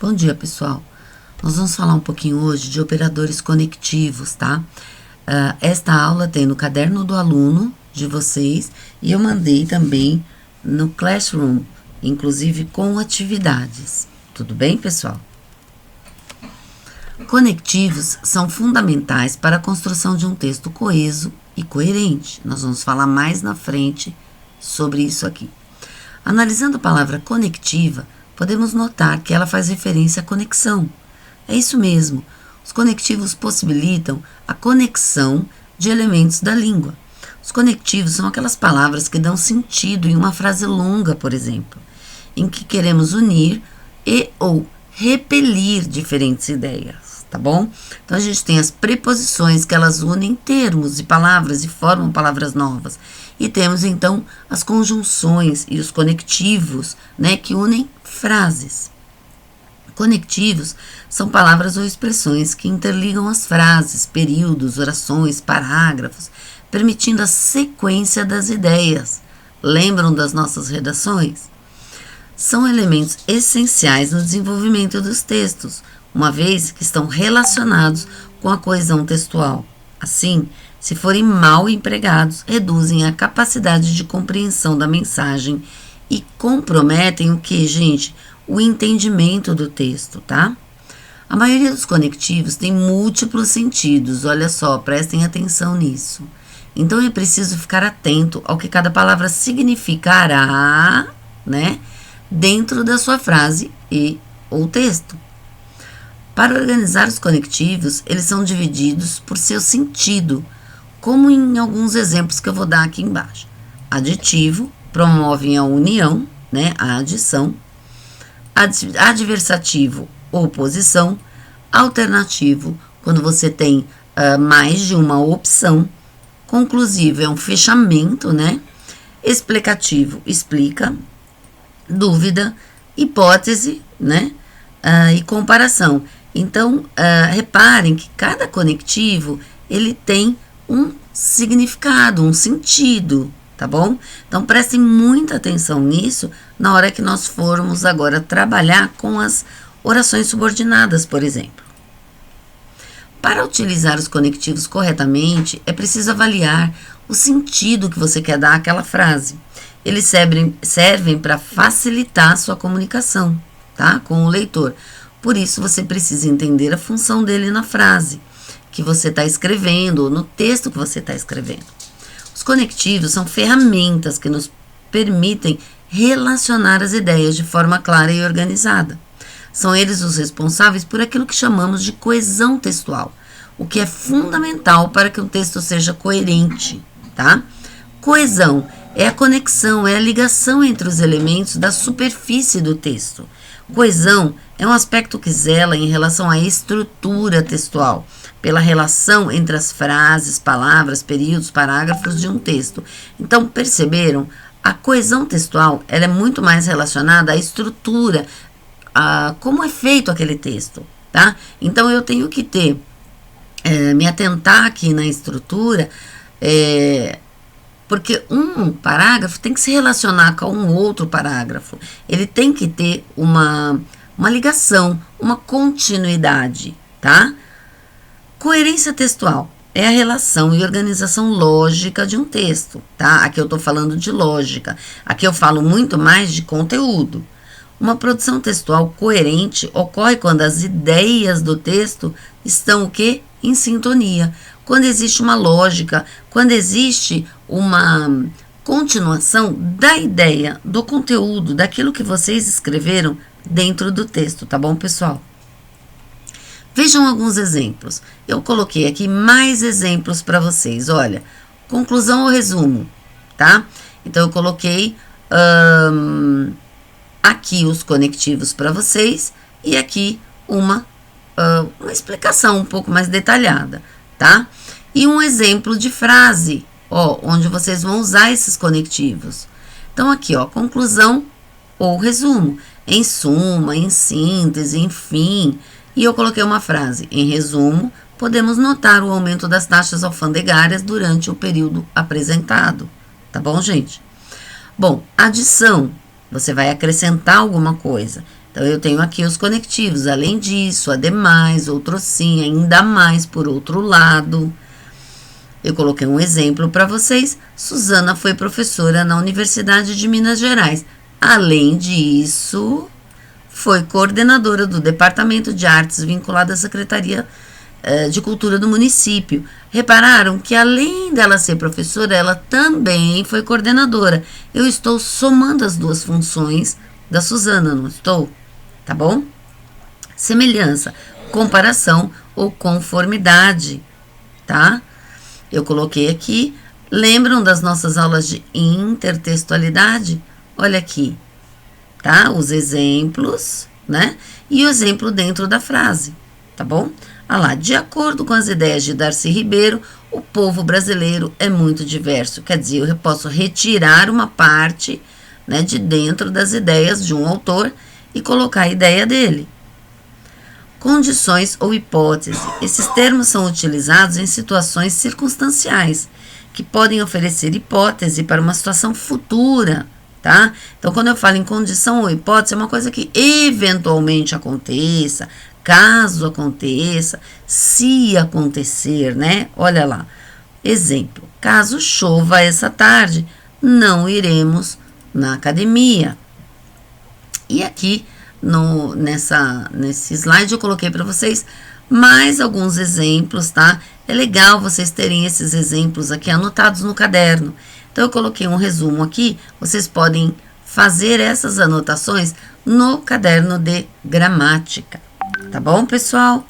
Bom dia, pessoal. Nós vamos falar um pouquinho hoje de operadores conectivos, tá? Esta aula tem no caderno do aluno de vocês e eu mandei também no Classroom, inclusive com atividades. Tudo bem, pessoal? Conectivos são fundamentais para a construção de um texto coeso e coerente. Nós vamos falar mais na frente sobre isso aqui. Analisando a palavra conectiva, podemos notar que ela faz referência à conexão. É isso mesmo, os conectivos possibilitam a conexão de elementos da língua. Os conectivos são aquelas palavras que dão sentido em uma frase longa, por exemplo, em que queremos unir e ou repelir diferentes ideias, tá bom? Então, a gente tem as preposições que elas unem termos e palavras e formam palavras novas. E temos, então, as conjunções e os conectivos, né, que unem frases. Conectivos são palavras ou expressões que interligam as frases, períodos, orações, parágrafos, permitindo a sequência das ideias. Lembram das nossas redações? São elementos essenciais no desenvolvimento dos textos, uma vez que estão relacionados com a coesão textual. Assim, se forem mal empregados, reduzem a capacidade de compreensão da mensagem e comprometem o que, gente? O entendimento do texto, tá? A maioria dos conectivos tem múltiplos sentidos, olha só, prestem atenção nisso. Então, é preciso ficar atento ao que cada palavra significará, né, dentro da sua frase e ou texto. Para organizar os conectivos, eles são divididos por seu sentido, como em alguns exemplos que eu vou dar aqui embaixo. Aditivo, promovem a união, né, a adição. Adversativo, oposição. Alternativo, quando você tem mais de uma opção. Conclusivo é um fechamento, né? Explicativo, explica. Dúvida, hipótese, né? E comparação. Então, reparem que cada conectivo, ele tem um significado, um sentido, tá bom? Então, prestem muita atenção nisso na hora que nós formos agora trabalhar com as orações subordinadas, por exemplo. Para utilizar os conectivos corretamente, é preciso avaliar o sentido que você quer dar àquela frase. Eles servem para facilitar a sua comunicação, tá? Com o leitor. Por isso, você precisa entender a função dele na frase que você está escrevendo, ou no texto que você está escrevendo. Os conectivos são ferramentas que nos permitem relacionar as ideias de forma clara e organizada. São eles os responsáveis por aquilo que chamamos de coesão textual, o que é fundamental para que um texto seja coerente, tá? Coesão é a conexão, é a ligação entre os elementos da superfície do texto. Coesão é um aspecto que zela em relação à estrutura textual, pela relação entre as frases, palavras, períodos, parágrafos de um texto. Então, perceberam? A coesão textual ela é muito mais relacionada à estrutura, a como é feito aquele texto, tá? Então, eu tenho que me atentar aqui na estrutura, porque um parágrafo tem que se relacionar com um outro parágrafo. Ele tem que ter uma ligação, uma continuidade, tá? Coerência textual é a relação e organização lógica de um texto, tá? Aqui eu estou falando de lógica. Aqui eu falo muito mais de conteúdo. Uma produção textual coerente ocorre quando as ideias do texto estão o quê? Em sintonia. Quando existe uma lógica, quando existe uma continuação da ideia, do conteúdo, daquilo que vocês escreveram dentro do texto, tá bom, pessoal? Vejam alguns exemplos. Eu coloquei aqui mais exemplos para vocês. Olha, conclusão ou resumo, tá? Então, eu coloquei aqui os conectivos para vocês e aqui uma explicação um pouco mais detalhada, tá? E um exemplo de frase, ó, onde vocês vão usar esses conectivos. Então, aqui, ó, conclusão ou resumo. Em suma, em síntese, enfim. E eu coloquei uma frase. Em resumo, podemos notar o aumento das taxas alfandegárias durante o período apresentado. Tá bom, gente? Bom, adição. Você vai acrescentar alguma coisa. Então, eu tenho aqui os conectivos, além disso, ademais, outro sim, ainda mais, por outro lado. Eu coloquei um exemplo para vocês. Suzana foi professora na Universidade de Minas Gerais. Além disso, foi coordenadora do Departamento de Artes vinculado à Secretaria de Cultura do município. Repararam que além dela ser professora, ela também foi coordenadora. Eu estou somando as duas funções da Suzana, não estou? Tá bom? Semelhança, comparação ou conformidade, tá? Eu coloquei aqui, lembram das nossas aulas de intertextualidade? Olha aqui, tá? Os exemplos, né? E o exemplo dentro da frase, tá bom? Ah lá, de acordo com as ideias de Darcy Ribeiro, o povo brasileiro é muito diverso. Quer dizer, eu posso retirar uma parte, né, de dentro das ideias de um autor e colocar a ideia dele. Condições ou hipótese. Esses termos são utilizados em situações circunstanciais, que podem oferecer hipótese para uma situação futura, tá? Então, quando eu falo em condição ou hipótese, é uma coisa que eventualmente aconteça, caso aconteça, se acontecer, né? Olha lá. Exemplo, caso chova essa tarde, não iremos na academia. E aqui, nesse slide, eu coloquei para vocês mais alguns exemplos, tá? É legal vocês terem esses exemplos aqui anotados no caderno. Então, eu coloquei um resumo aqui, vocês podem fazer essas anotações no caderno de gramática. Tá bom, pessoal?